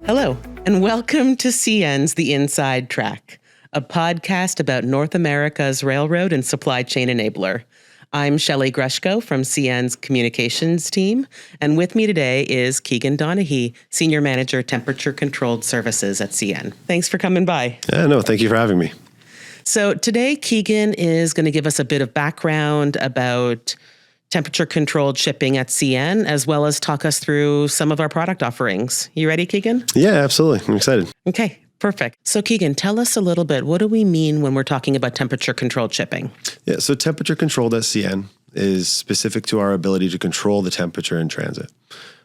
Hello, and welcome to CN's The Inside Track, a podcast about North America's railroad and supply chain enabler. I'm Shelley Grushko from CN's communications team, and with me today is Keegan Donaghey, Senior Manager, Temperature Controlled Services at CN. Thanks for coming by. Thank you for having me. So today, Keegan is going to give us a bit of background about temperature-controlled shipping at CN, as well as talk us through some of our product offerings. You ready, Keegan? Yeah, absolutely. I'm excited. Okay, perfect. So Keegan, tell us a little bit, what do we mean when we're talking about temperature-controlled shipping? Yeah, so temperature-controlled at CN is specific to our ability to control the temperature in transit.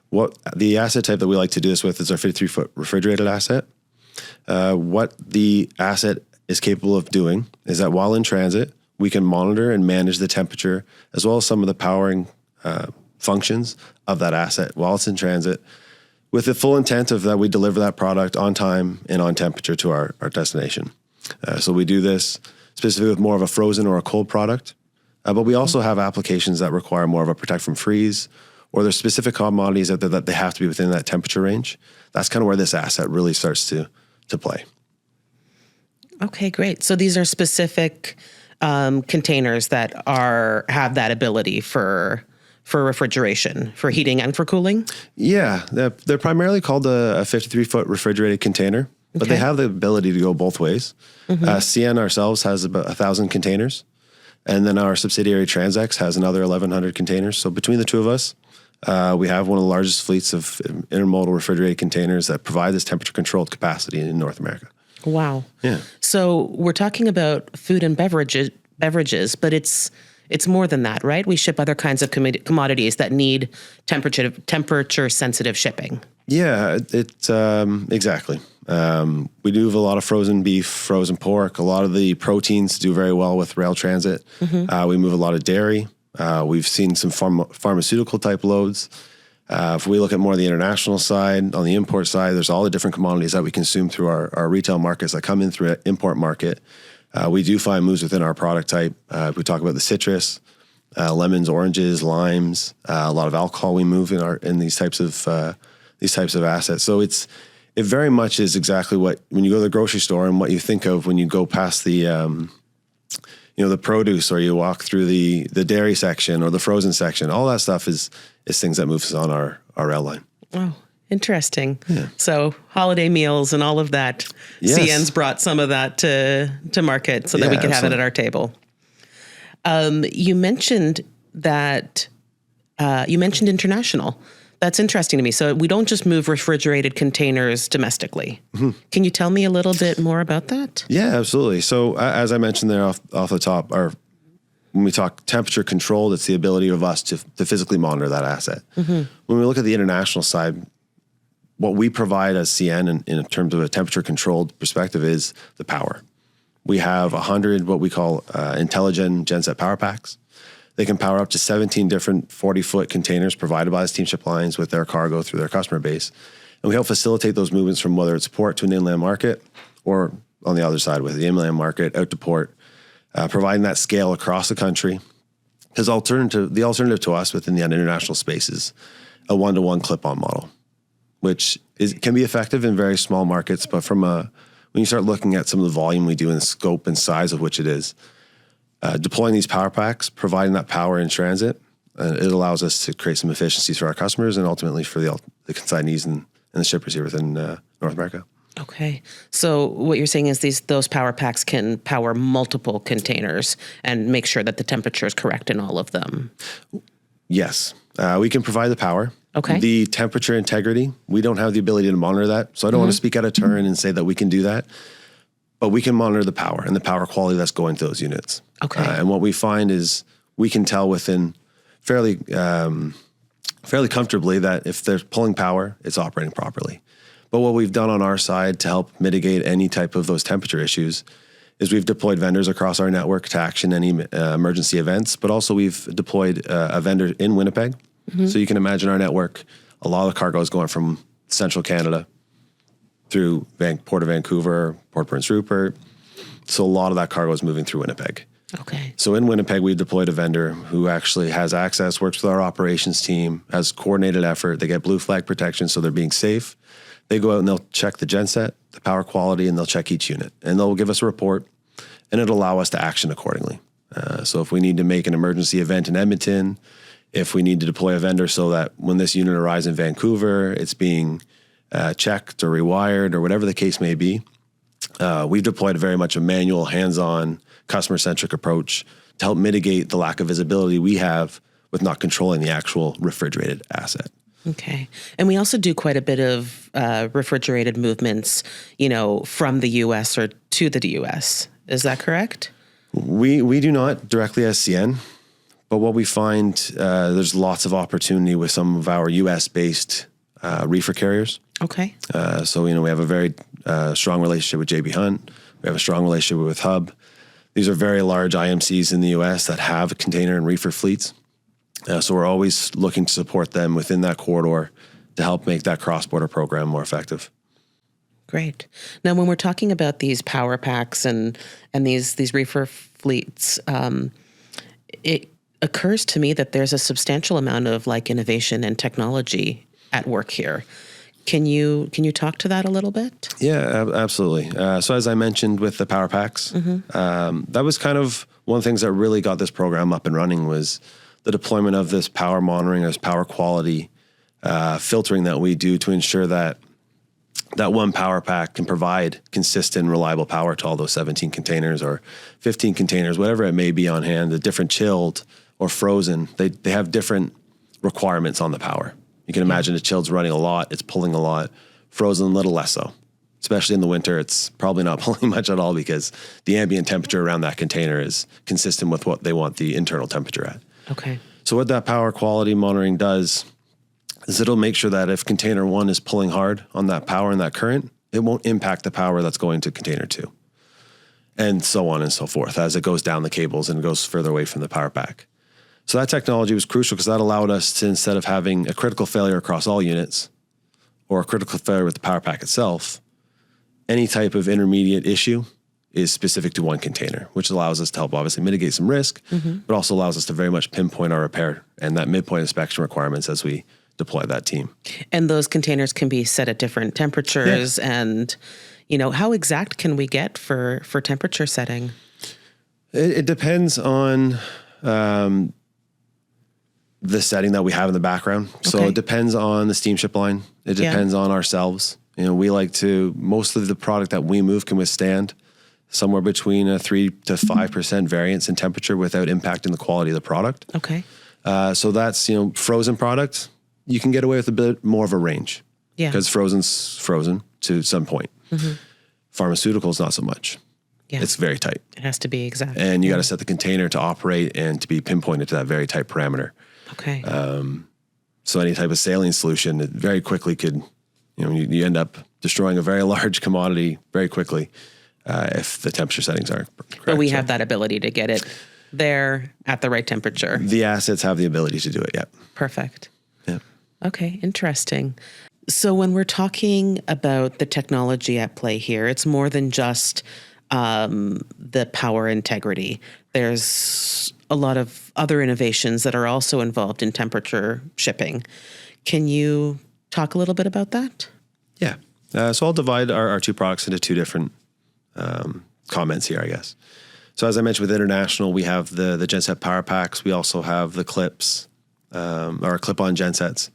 What the asset type that we like to do this with is our 53-foot refrigerated asset. What the asset is capable of doing is that while in transit, we can monitor and manage the temperature as well as some of the powering functions of that asset while it's in transit with the full intent of that we deliver that product on time and on temperature to our destination. So we do this specifically with more of a frozen or a cold product, but we also have applications that require more of a protect from freeze, or there's specific commodities that they have to be within that temperature range. That's kind of where this asset really starts to play. Okay, great. So these are specific containers that have that ability for refrigeration, for heating and for cooling? Yeah, they're primarily called a 53-foot refrigerated container, but they have the ability to go both ways. Mm-hmm. CN ourselves has about 1,000 containers, and then our subsidiary TransX has another 1,100 containers. So between the two of us, we have one of the largest fleets of intermodal refrigerated containers that provide this temperature-controlled capacity in North America. Wow. Yeah. So we're talking about food and beverages, but it's more than that, right? We ship other kinds of commodities that need temperature sensitive shipping. Yeah, exactly. We do have a lot of frozen beef, frozen pork. A lot of the proteins do very well with rail transit. Mm-hmm. We move a lot of dairy. We've seen some pharmaceutical type loads. If we look at more of the international side, on the import side, there's all the different commodities that we consume through our retail markets that come in through an import market. We do find moves within our product type. We talk about the citrus, lemons, oranges, limes, a lot of alcohol we move in these types of assets. So it very much is exactly what, when you go to the grocery store and what you think of when you go past the the produce, or you walk through the dairy section or the frozen section. All that stuff is things that moves on our rail line. Oh, interesting. Yeah. So holiday meals and all of that. Yes. CN's brought some of that to market so that we could have it at our table. You mentioned international. That's interesting to me. So we don't just move refrigerated containers domestically. Mm-hmm. Can you tell me a little bit more about that? Yeah, absolutely. So as I mentioned there off the top, when we talk temperature controlled, it's the ability of us to physically monitor that asset. Mm-hmm. When we look at the international side, what we provide as CN in terms of a temperature controlled perspective is the power. We have 100 what we call intelligent genset power packs. They can power up to 17 different 40-foot containers provided by the steamship lines with their cargo through their customer base. And we help facilitate those movements from whether it's port to an inland market, or on the other side with the inland market out to port, providing that scale across the country. Because the alternative to us within the international space is a one-to-one clip-on model, which can be effective in very small markets, but when you start looking at some of the volume we do and the scope and size of which it is, deploying these power packs, providing that power in transit, it allows us to create some efficiencies for our customers and ultimately for the consignees and the shippers here within North America. Okay. So what you're saying is those power packs can power multiple containers and make sure that the temperature is correct in all of them. Yes. We can provide the power. Okay. The temperature integrity, we don't have the ability to monitor that. So I don't want to speak out of turn and say that we can do that. But we can monitor the power and the power quality that's going to those units. Okay. And what we find is we can tell within fairly comfortably that if they're pulling power, it's operating properly. But what we've done on our side to help mitigate any type of those temperature issues is we've deployed vendors across our network to action any emergency events, but also we've deployed a vendor in Winnipeg. Mm-hmm. So you can imagine our network, a lot of cargo is going from central Canada through Port of Vancouver, Port Prince Rupert. So a lot of that cargo is moving through Winnipeg. Okay. So in Winnipeg, we deployed a vendor who actually has access, works with our operations team, has coordinated effort. They get blue flag protection, so they're being safe. They go out and they'll check the genset, the power quality, and they'll check each unit. And they'll give us a report, and it'll allow us to action accordingly. So if we need to make an emergency event in Edmonton, if we need to deploy a vendor so that when this unit arrives in Vancouver, it's being checked or rewired or whatever the case may be, we've deployed very much a manual, hands-on, customer-centric approach to help mitigate the lack of visibility we have with not controlling the actual refrigerated asset. Okay. And we also do quite a bit of refrigerated movements, from the U.S. or to the U.S. Is that correct? We do not directly as CN, but what we find, there's lots of opportunity with some of our U.S.-based reefer carriers. Okay. So, we have a very strong relationship with JB Hunt. We have a strong relationship with Hub. These are very large IMCs in the U.S. that have container and reefer fleets. So we're always looking to support them within that corridor to help make that cross-border program more effective. Great. Now, when we're talking about these power packs and these reefer fleets, it occurs to me that there's a substantial amount of innovation and technology at work here. Can you talk to that a little bit? Yeah, absolutely. So as I mentioned with the power packs, that was kind of one of the things that really got this program up and running was the deployment of this power monitoring, this power quality filtering that we do to ensure that one power pack can provide consistent, reliable power to all those 17 containers or 15 containers, whatever it may be on hand, the different chilled or frozen. They have different requirements on the power. You can imagine a chilled's running a lot, it's pulling a lot, frozen a little less so. Especially in the winter, it's probably not pulling much at all because the ambient temperature around that container is consistent with what they want the internal temperature at. Okay. So what that power quality monitoring does is it'll make sure that if container 1 is pulling hard on that power and that current, it won't impact the power that's going to container 2. And so on and so forth as it goes down the cables and goes further away from the power pack. So that technology was crucial because that allowed us to, instead of having a critical failure across all units or a critical failure with the power pack itself, any type of intermediate issue is specific to one container, which allows us to help obviously mitigate some risk, but also allows us to very much pinpoint our repair and that midpoint inspection requirements as we deploy that team. And those containers can be set at different temperatures and, how exact can we get for temperature setting? It depends on the setting that we have in the background. Okay. So it depends on the steamship line. It depends on ourselves. We like to, most of the product that we move can withstand somewhere between a 3 to 5% variance in temperature without impacting the quality of the product. Okay. So that's, frozen product, you can get away with a bit more of a range. Yeah. Because frozen's frozen to some point. Pharmaceuticals, not so much. Yeah. It's very tight. It has to be exact. And you got to set the container to operate and to be pinpointed to that very tight parameter. Okay. So any type of saline solution, it very quickly could, you end up destroying a very large commodity very quickly if the temperature settings aren't correct. But we have that ability to get it there at the right temperature. The assets have the ability to do it, yeah. Perfect. Yeah. Okay, interesting. So when we're talking about the technology at play here, it's more than just the power integrity. There's a lot of other innovations that are also involved in temperature shipping. Can you talk a little bit about that? Yeah. So I'll divide our two products into two different comments here, I guess. So as I mentioned with international, we have the genset power packs. We also have the clips, or clip-on gensets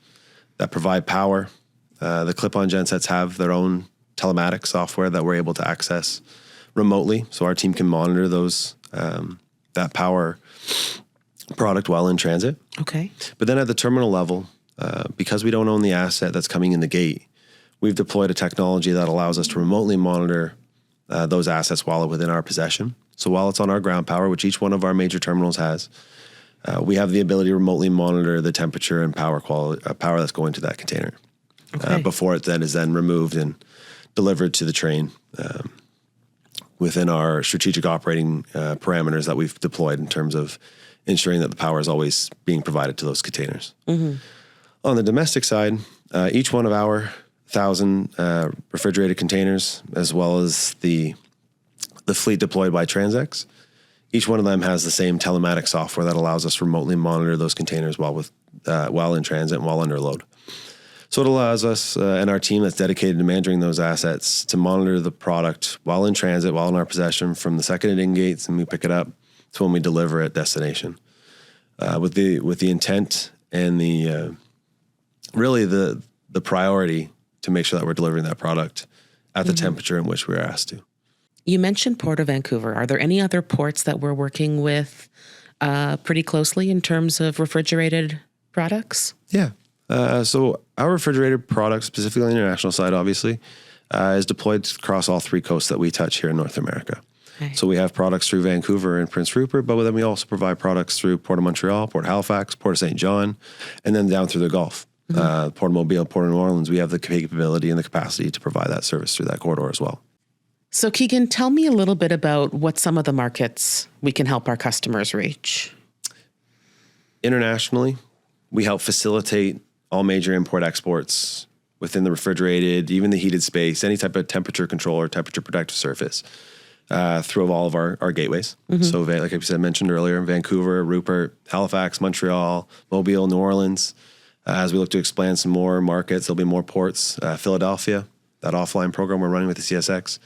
that provide power. The clip-on gensets have their own telematics software that we're able to access remotely. So our team can monitor those, that power product while in transit. Okay. But then at the terminal level, because we don't own the asset that's coming in the gate, we've deployed a technology that allows us to remotely monitor those assets while within our possession. So while it's on our ground power, which each one of our major terminals has, we have the ability to remotely monitor the temperature and power quality, power that's going to that container before it then is removed and delivered to the train within our strategic operating parameters that we've deployed in terms of ensuring that the power is always being provided to those containers. Mm-hmm. On the domestic side, each one of our 1,000 refrigerated containers, as well as the fleet deployed by Transex, each one of them has the same telematics software that allows us to remotely monitor those containers while in transit and while under load. So it allows us and our team that's dedicated to managing those assets to monitor the product while in transit, while in our possession, from the second it in-gates and we pick it up to when we deliver at destination. With the intent and the really the priority to make sure that we're delivering that product at the temperature in which we're asked to. You mentioned Port of Vancouver. Are there any other ports that we're working with pretty closely in terms of refrigerated products? Yeah. So our refrigerated product, specifically on the international side, obviously, is deployed across all 3 coasts that we touch here in North America. Okay. So we have products through Vancouver and Prince Rupert, but then we also provide products through Port of Montreal, Port Halifax, Port of St. John, and then down through the Gulf. Port of Mobile, Port of New Orleans, we have the capability and the capacity to provide that service through that corridor as well. So Keegan, tell me a little bit about what some of the markets we can help our customers reach. Internationally, we help facilitate all major import-exports within the refrigerated, even the heated space, any type of temperature control or temperature protective surface through all of our gateways. So like I mentioned earlier, Vancouver, Rupert, Halifax, Montreal, Mobile, New Orleans. As we look to expand some more markets, there'll be more ports. Philadelphia, that offline program we're running with the CSX.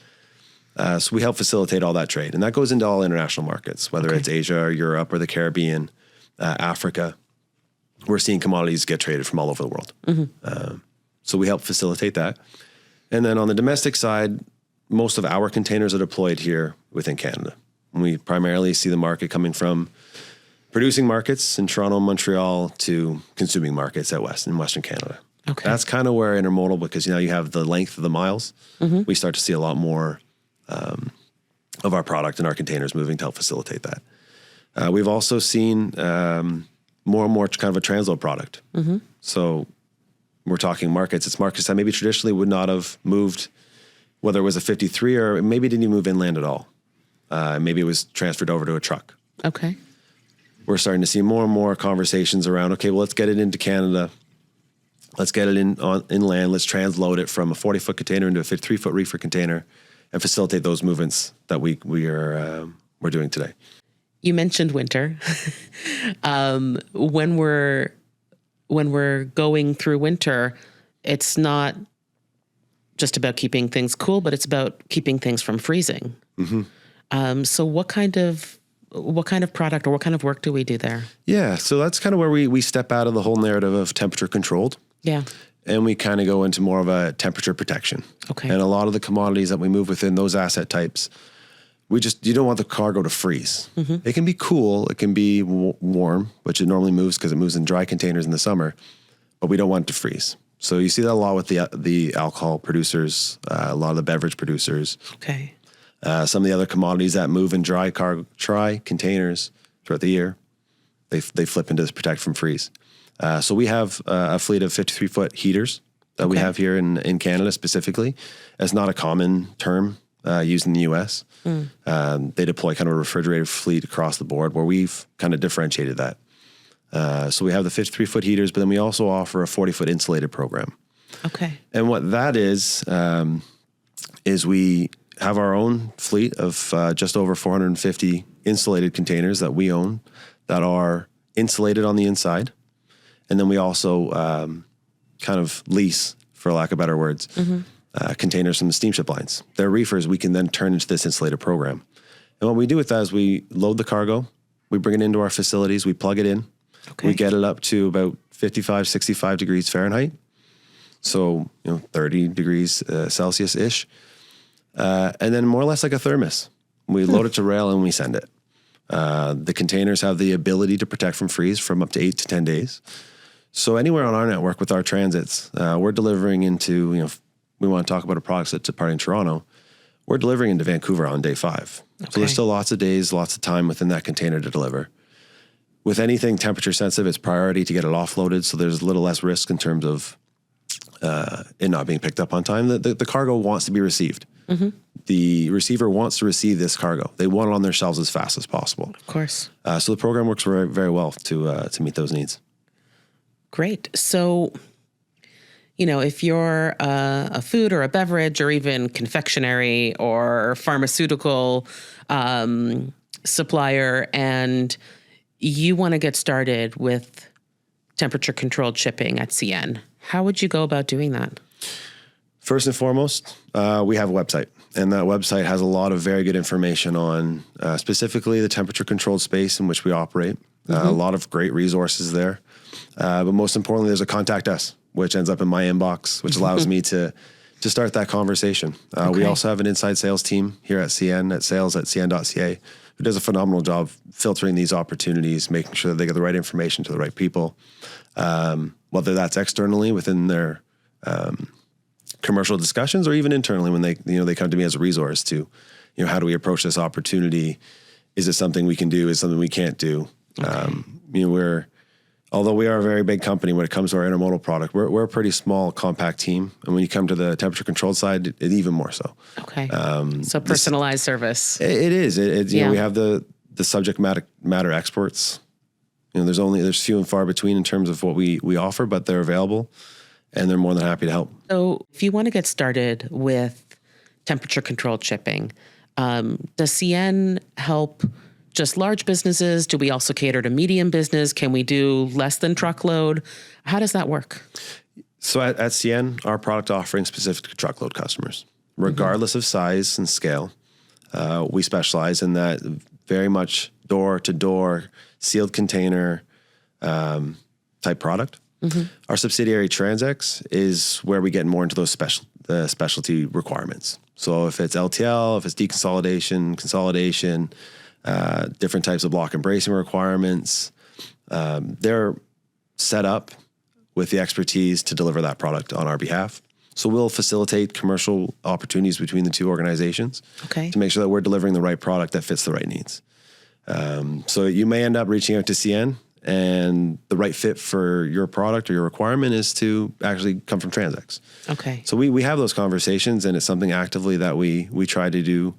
So we help facilitate all that trade. And that goes into all international markets, whether it's Asia or Europe or the Caribbean, Africa. We're seeing commodities get traded from all over the world. So we help facilitate that. And then on the domestic side, most of our containers are deployed here within Canada. We primarily see the market coming from producing markets in Toronto and Montreal to consuming markets in Western Canada. Okay. That's kind of where intermodal, because now you have the length of the miles, we start to see a lot more of our product and our containers moving to help facilitate that. We've also seen more and more kind of a transload product. So we're talking markets. It's markets that maybe traditionally would not have moved, whether it was a 53 or maybe didn't even move inland at all. Maybe it was transferred over to a truck. Okay. We're starting to see more and more conversations around, okay, well, let's get it into Canada. Let's get it inland. Let's transload it from a 40-foot container into a 53-foot reefer container and facilitate those movements that we're doing today. You mentioned winter. When we're going through winter, it's not just about keeping things cool, but it's about keeping things from freezing. So what kind of product or what kind of work do we do there? Yeah, so that's kind of where we step out of the whole narrative of temperature controlled. Yeah. And we kind of go into more of a temperature protection. Okay. And a lot of the commodities that we move within those asset types, you don't want the cargo to freeze. It can be cool, it can be warm, which it normally moves because it moves in dry containers in the summer, but we don't want it to freeze. So you see that a lot with the alcohol producers, a lot of the beverage producers. Okay. Some of the other commodities that move in dry containers throughout the year, they flip into this protect from freeze. So we have a fleet of 53-foot heaters that we have here in Canada specifically. It's not a common term used in the U.S. They deploy kind of a refrigerated fleet across the board where we've kind of differentiated that. So we have the 53-foot heaters, but then we also offer a 40-foot insulated program. Okay. And what that is we have our own fleet of just over 450 insulated containers that we own that are insulated on the inside. And then we also kind of lease, for lack of better words, containers from the steamship lines. They're reefers we can then turn into this insulated program. And what we do with that is we load the cargo, we bring it into our facilities, we plug it in, we get it up to about 55, 65 degrees Fahrenheit. So, 30 degrees Celsius-ish. And then more or less like a thermos. We load it to rail and we send it. The containers have the ability to protect from freeze from up to 8 to 10 days. So anywhere on our network with our transits, we're delivering into, we want to talk about a product that's departing Toronto, we're delivering into Vancouver on day 5. Okay. So there's still lots of days, lots of time within that container to deliver. With anything temperature sensitive, it's priority to get it offloaded. So there's a little less risk in terms of it not being picked up on time. The cargo wants to be received. The receiver wants to receive this cargo. They want it on their shelves as fast as possible. Of course. So the program works very, very well to meet those needs. Great. So, if you're a food or a beverage or even confectionery or pharmaceutical supplier and you want to get started with temperature controlled shipping at CN, How would you go about doing that? First and foremost, we have a website, and that website has a lot of very good information on specifically the temperature controlled space in which we operate. A lot of great resources there. But most importantly, there's a contact us, which ends up in my inbox, which allows me to start that conversation. We also have an inside sales team here at CN at sales@cn.ca who does a phenomenal job filtering these opportunities, making sure that they get the right information to the right people, whether that's externally within their commercial discussions or even internally when they come to me as a resource to, how do we approach this opportunity? Is it something we can do? Is it something we can't do? Okay. Although we are a very big company when it comes to our intermodal product, we're a pretty small, compact team. And when you come to the temperature controlled side, it even more so. Okay. So personalized service. It is. We have the subject matter experts. There's few and far between in terms of what we offer, but they're available and they're more than happy to help. So if you want to get started with temperature controlled shipping, does CN help just large businesses? Do we also cater to medium business? Can we do less than truckload? How does that work? So at CN, our product offering specific to truckload customers, regardless of size and scale. We specialize in that very much door-to-door, sealed container type product. Our subsidiary TransX is where we get more into those specialty requirements. So if it's LTL, if it's deconsolidation, consolidation, different types of block and bracing requirements, they're set up with the expertise to deliver that product on our behalf. So we'll facilitate commercial opportunities between the two organizations to make sure that we're delivering the right product that fits the right needs. So you may end up reaching out to CN and the right fit for your product or your requirement is to actually come from TransX. Okay. So we have those conversations, and it's something actively that we try to do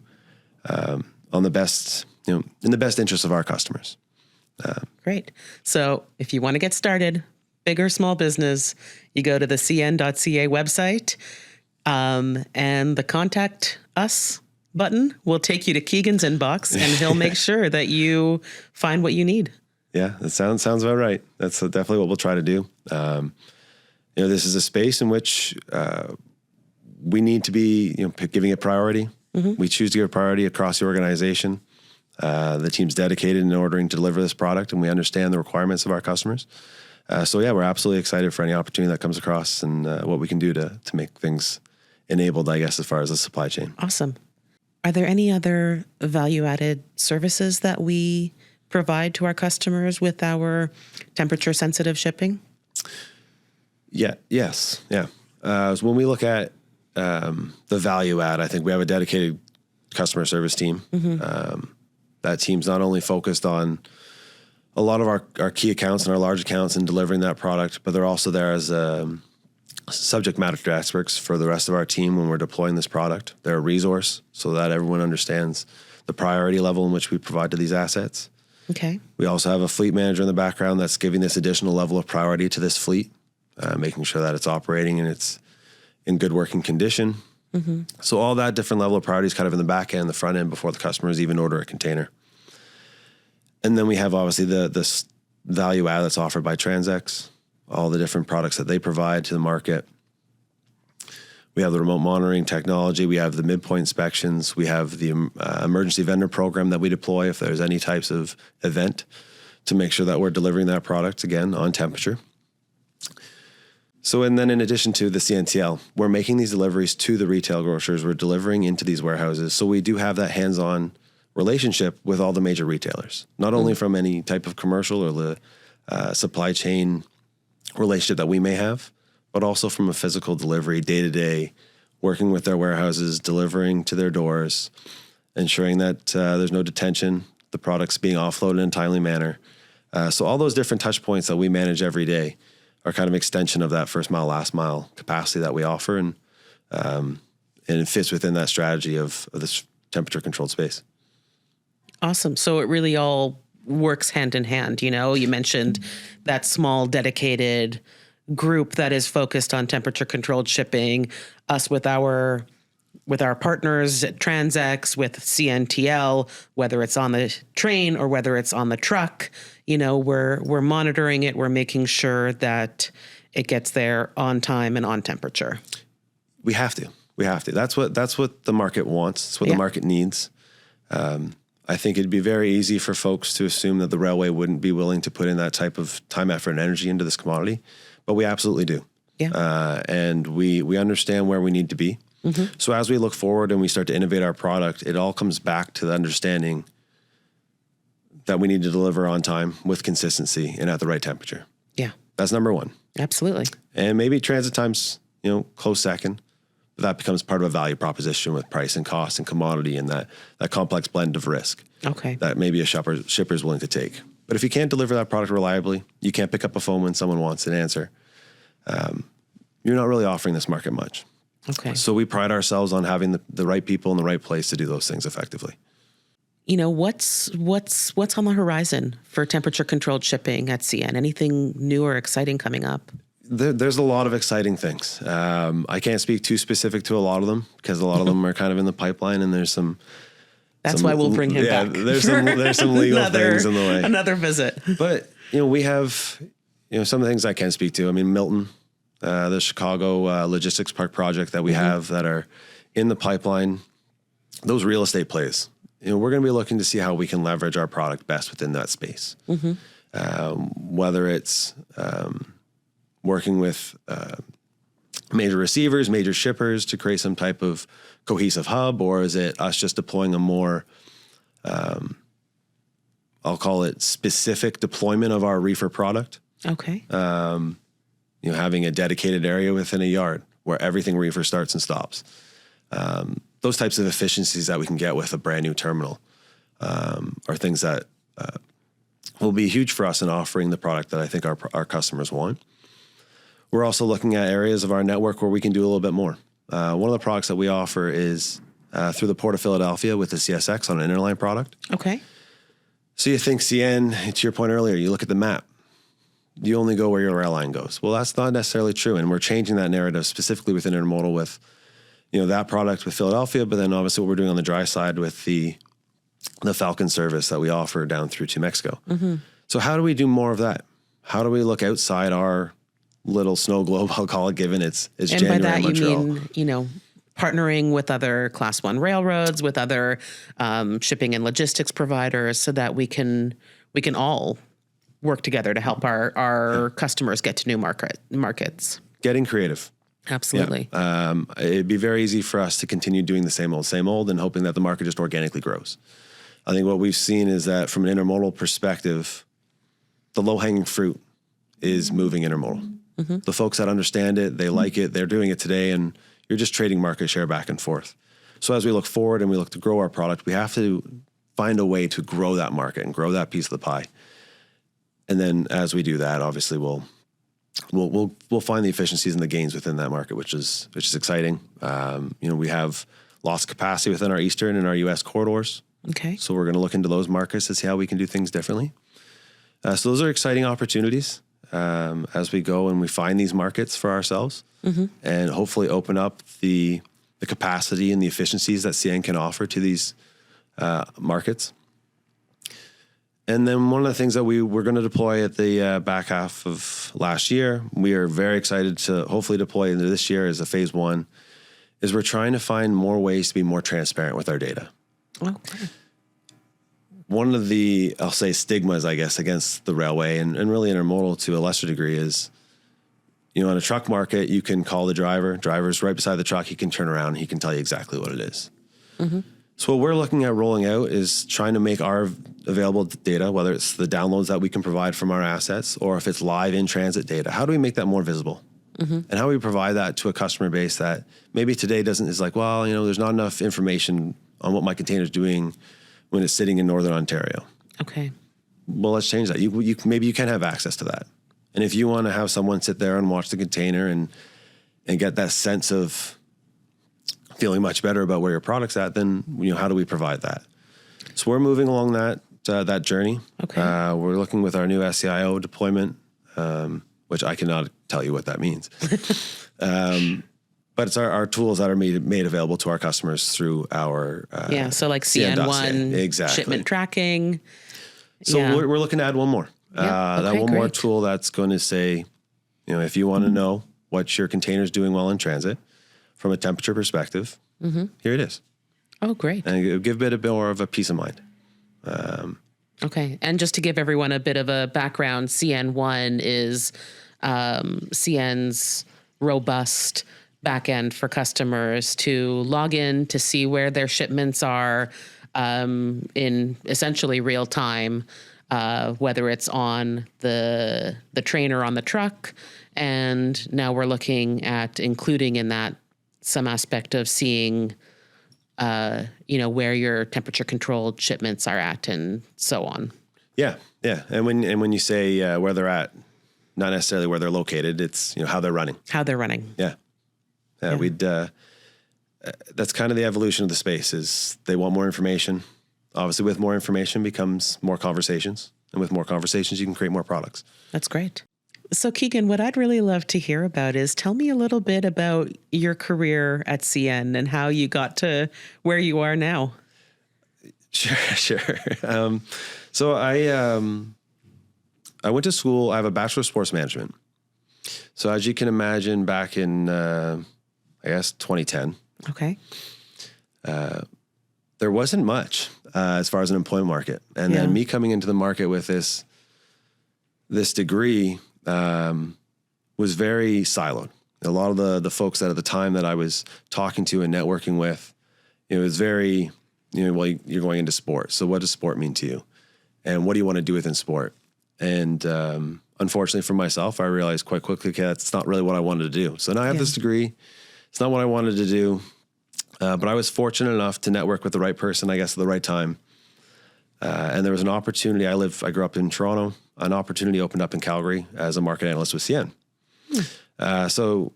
on the best, in the best interest of our customers. Great. So if you want to get started, big or small business, you go to the cn.ca website, and the contact us button will take you to Keegan's inbox, and he'll make sure that you find what you need. Yeah, that sounds about right. That's definitely what we'll try to do. This is a space in which we need to be, giving it priority. We choose to give it priority across the organization. The team's dedicated in ordering to deliver this product, and we understand the requirements of our customers. We're absolutely excited for any opportunity that comes across and what we can do to make things enabled, I guess, as far as the supply chain. Awesome. Are there any other value-added services that we provide to our customers with our temperature-sensitive shipping? Yes. So when we look at the value add, I think we have a dedicated customer service team. That team's not only focused on a lot of our key accounts and our large accounts and delivering that product, but they're also there as subject matter experts for the rest of our team when we're deploying this product. They're a resource so that everyone understands the priority level in which we provide to these assets. Okay. We also have a fleet manager in the background that's giving this additional level of priority to this fleet, making sure that it's operating and it's in good working condition. So all that different level of priority is kind of in the back end, the front end, before the customers even order a container. And then we have obviously this value add that's offered by TransX, all the different products that they provide to the market. We have the remote monitoring technology. We have the midpoint inspections. We have the emergency vendor program that we deploy if there's any types of event to make sure that we're delivering that product, again, on temperature. So, and then in addition to the CNTL, we're making these deliveries to the retail grocers. We're delivering into these warehouses. So we do have that hands-on relationship with all the major retailers, not only from any type of commercial or the supply chain relationship that we may have, but also from a physical delivery, day-to-day, working with their warehouses, delivering to their doors, ensuring that there's no detention, the product's being offloaded in a timely manner. So all those different touch points that we manage every day are kind of extension of that first mile, last mile capacity that we offer, and it fits within that strategy of this temperature-controlled space. Awesome. So it really all works hand in hand. You mentioned that small, dedicated group that is focused on temperature-controlled shipping, us with our partners at TransX, with CNTL, whether it's on the train or whether it's on the truck. We're monitoring it. We're making sure that it gets there on time and on temperature. We have to. That's what the market wants. It's what the market needs. I think it'd be very easy for folks to assume that the railway wouldn't be willing to put in that type of time, effort, and energy into this commodity, but we absolutely do. Yeah. And we understand where we need to be. Mm-hmm. So as we look forward and we start to innovate our product, it all comes back to the understanding that we need to deliver on time with consistency and at the right temperature. Yeah. That's number one. Absolutely. And maybe transit time's, close second. But that becomes part of a value proposition with price and cost and commodity and that complex blend of risk. Okay. That maybe a shipper is willing to take. But if you can't deliver that product reliably, you can't pick up a phone when someone wants an answer, you're not really offering this market much. Okay. So we pride ourselves on having the right people in the right place to do those things effectively. What's on the horizon for temperature controlled shipping at CN? Anything new or exciting coming up? There's a lot of exciting things. I can't speak too specific to a lot of them because a lot of them are kind of in the pipipeline, and there's some. That's why we'll bring him back. There's some legal things in the way. Another visit. But we have some of the things I can speak to. I mean, Milton, the Chicago logistics park project that we have that are in the pipeline. Those real estate plays. We're going to be looking to see how we can leverage our product best within that space. Mm-hmm. Whether it's working with major receivers, major shippers to create some type of cohesive hub, or is it us just deploying a more, I'll call it specific deployment of our reefer product? Okay. Having a dedicated area within a yard where everything reefer starts and stops. Those types of efficiencies that we can get with a brand new terminal are things that will be huge for us in offering the product that I think our customers want. We're also looking at areas of our network where we can do a little bit more. One of the products that we offer is through the Port of Philadelphia with the CSX on an interline product. Okay. So you think CN, to your point earlier, you look at the map, you only go where your rail line goes. Well, that's not necessarily true. And we're changing that narrative specifically within intermodal with that product with Philadelphia, but then obviously what we're doing on the dry side with the Falcon service that we offer down through to Mexico. Mm-hmm. So how do we do more of that? How do we look outside our little snow globe, I'll call it, given it's January in Montreal? And by that you mean, partnering with other Class 1 railroads, with other shipping and logistics providers so that we can all work together to help our customers get to new markets. Getting creative. Absolutely. Yeah. It'd be very easy for us to continue doing the same old and hoping that the market just organically grows. I think what we've seen is that from an intermodal perspective, the low-hanging fruit is moving intermodal. Mm-hmm. The folks that understand it, they like it, they're doing it today, and you're just trading market share back and forth. So as we look forward and we look to grow our product, we have to find a way to grow that market and grow that piece of the pie. And then as we do that, obviously we'll find the efficiencies and the gains within that market, which is exciting. We have lost capacity within our Eastern and our U.S. corridors. Okay. So we're going to look into those markets to see how we can do things differently. So those are exciting opportunities as we go and we find these markets for ourselves, mm-hmm. and hopefully open up the capacity and the efficiencies that CN can offer to these markets. And then one of the things that we were going to deploy at the back half of last year, we are very excited to hopefully deploy into this year as a phase one, is we're trying to find more ways to be more transparent with our data. Okay. One of the, I'll say, stigmas, I guess, against the railway and really intermodal to a lesser degree is, in a truck market, you can call the driver's right beside the truck, he can turn around, he can tell you exactly what it is. Mm-hmm. So what we're looking at rolling out is trying to make our available data, whether it's the downloads that we can provide from our assets or if it's live in transit data, how do we make that more visible? Mm-hmm. And how do we provide that to a customer base that maybe today is like, well, there's not enough information on what my container is doing when it's sitting in Northern Ontario. Okay. Well, let's change that. Maybe you can have access to that. And if you want to have someone sit there and watch the container and get that sense of feeling much better about where your product's at, then how do we provide that? So we're moving along that journey. Okay. We're looking with our new SCIO deployment, which I cannot tell you what that means. But it's our tools that are made available to our customers through our so like CN1 exactly. shipment tracking. So we're looking to add one more. Yeah. Okay, that one more great. tool that's going to say, If you want to know what your container is doing while in transit from a temperature perspective, here it is. Oh, great. And it'll give it a bit more of a peace of mind. Okay. And just to give everyone a bit of a background, CN1 is CN's robust backend for customers to log in to see where their shipments are in essentially real time, whether it's on the train or on the truck. And now we're looking at including in that some aspect of seeing where your temperature controlled shipments are at and so on. Yeah. Yeah. And when you say where they're at, not necessarily where they're located, it's, how they're running. How they're running. Yeah. We'd, that's kind of the evolution of the space is they want more information. Obviously with more information becomes more conversations, and with more conversations, you can create more products. That's great. So Keegan, what I'd really love to hear about is tell me a little bit about your career at CN and how you got to where you are now. Sure. So I went to school. I have a Bachelor of Sports Management. So as you can imagine, back in, 2010. Okay. There wasn't much as far as an employment market. And then me coming into the market with this degree was very siloed. A lot of the folks that at the time that I was talking to and networking with, it was very, well, you're going into sport. So what does sport mean to you? And what do you want to do within sport? And unfortunately for myself, I realized quite quickly, okay, that's not really what I wanted to do. So now I have this degree. It's not what I wanted to do. But I was fortunate enough to network with the right person, I guess, at the right time. And there was an opportunity. I grew up in Toronto. An opportunity opened up in Calgary as a market analyst with CN. So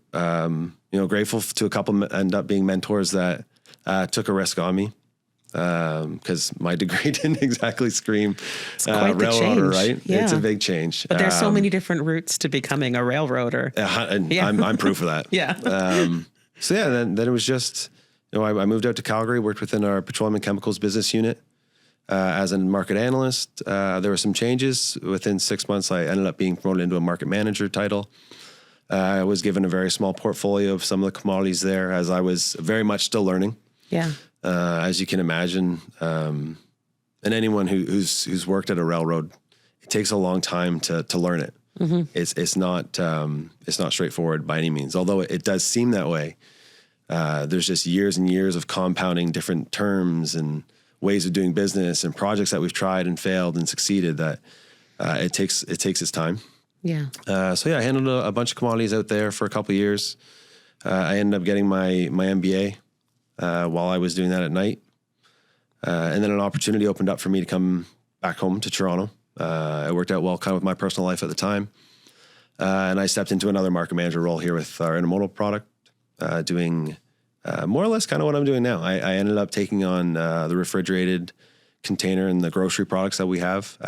grateful to a couple end up being mentors that took a risk on me because my degree didn't exactly scream railroader, right? Yeah. It's a big change. But there's so many different routes to becoming a railroader. And I'm proof of that. Yeah. Then it was just, I moved out to Calgary, worked within our petroleum and chemicals business unit. As a market analyst, there were some changes. Within 6 months, I ended up being promoted into a market manager title. I was given a very small portfolio of some of the commodities there as I was very much still learning. Yeah. As you can imagine, and anyone who's worked at a railroad, it takes a long time to learn it. Mm-hmm. It's not straightforward by any means, although it does seem that way. There's just years and years of compounding different terms and ways of doing business and projects that we've tried and failed and succeeded that it takes its time. Yeah. I handled a bunch of commodities out there for a couple of years. I ended up getting my MBA while I was doing that at night. And then an opportunity opened up for me to come back home to Toronto. It worked out well kind of with my personal life at the time. And I stepped into another market manager role here with our intermodal product, doing more or less kind of what I'm doing now. I ended up taking on the refrigerated container and the grocery products that we have.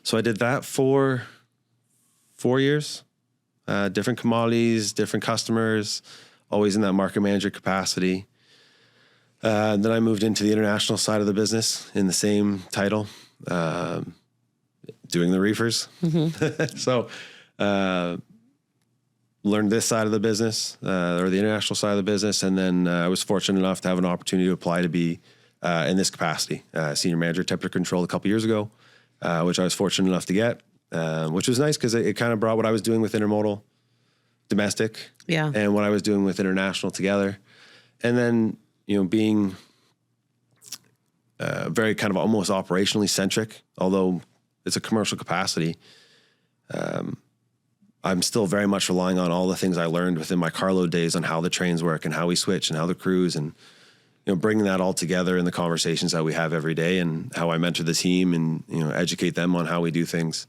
So I did that for 4 years, different commodities, different customers, always in that market manager capacity. Then I moved into the international side of the business in the same title, doing the reefers. Mm-hmm. So learned this side of the business, or the international side of the business. And then I was fortunate enough to have an opportunity to apply to be in this capacity, senior manager temperature control a couple years ago, which I was fortunate enough to get, which was nice because it kind of brought what I was doing with intermodal domestic and what I was doing with international together. And then, being very kind of almost operationally centric, although it's a commercial capacity, I'm still very much relying on all the things I learned within my carload days on how the trains work and how we switch and how the crews and, bringing that all together in the conversations that we have every day and how I mentor the team and, educate them on how we do things.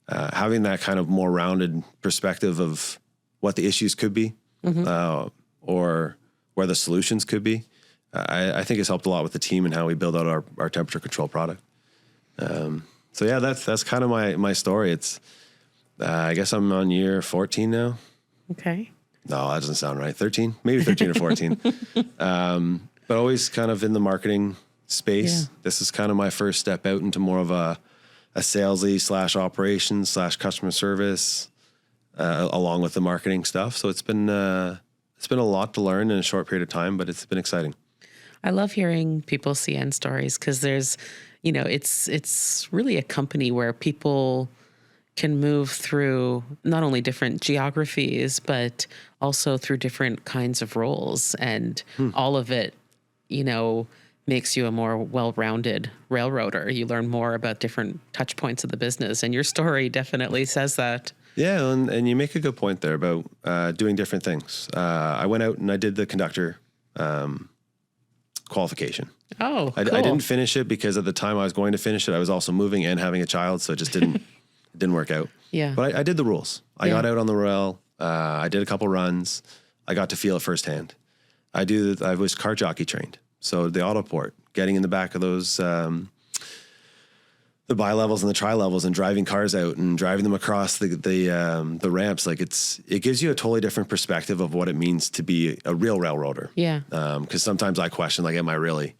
Having that kind of more rounded perspective of what the issues could be, mm-hmm. Or where the solutions could be, I think it's helped a lot with the team and how we build out our temperature control product. That's kind of my story. It's, I guess I'm on year 14 now. Okay. No, that doesn't sound right. 13, maybe 13 or 14. But always kind of in the marketing space. Yeah. This is kind of my first step out into more of a salesy / operations / customer service along with the marketing stuff. So it's been a lot to learn in a short period of time, but it's been exciting. I love hearing people's CN stories because there's, it's really a company where people can move through not only different geographies, but also through different kinds of roles. And all of it, makes you a more well-rounded railroader. You learn more about different touch points of the business. And your story definitely says that. Yeah, and you make a good point there about doing different things. I went out and I did the conductor qualification. Oh, cool. I didn't finish it because at the time I was going to finish it, I was also moving and having a child, so it just didn't work out. Yeah. But I did the rules. I got out on the rail. I did a couple runs. I got to feel it firsthand. I was cart jockey trained. So the autoport, getting in the back of those, the bi-levels and the tri-levels and driving cars out and driving them across the ramps, like it gives you a totally different perspective of what it means to be a real railroader. Yeah. Because sometimes I question, like, am I really?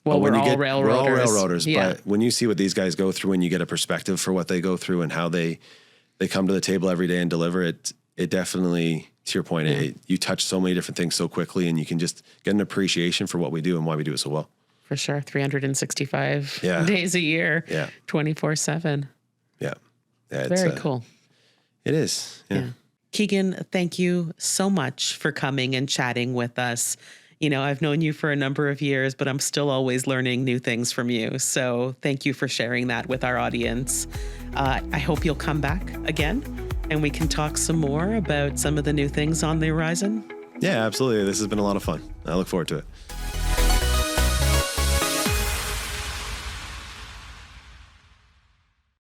Well, we're all railroaders. Yeah. But when you see what these guys go through and you get a perspective for what they go through and how they come to the table every day and deliver it, it definitely, to your point, you touch so many different things so quickly, and you can just get an appreciation for what we do and why we do it so well. For sure. 365 days a year, 24/7. Yeah. Very cool. It is. Yeah. Keegan, thank you so much for coming and chatting with us. I've known you for a number of years, but I'm still always learning new things from you. So thank you for sharing that with our audience. I hope you'll come back again and we can talk some more about some of the new things on the horizon. Yeah, absolutely. This has been a lot of fun. I look forward to it.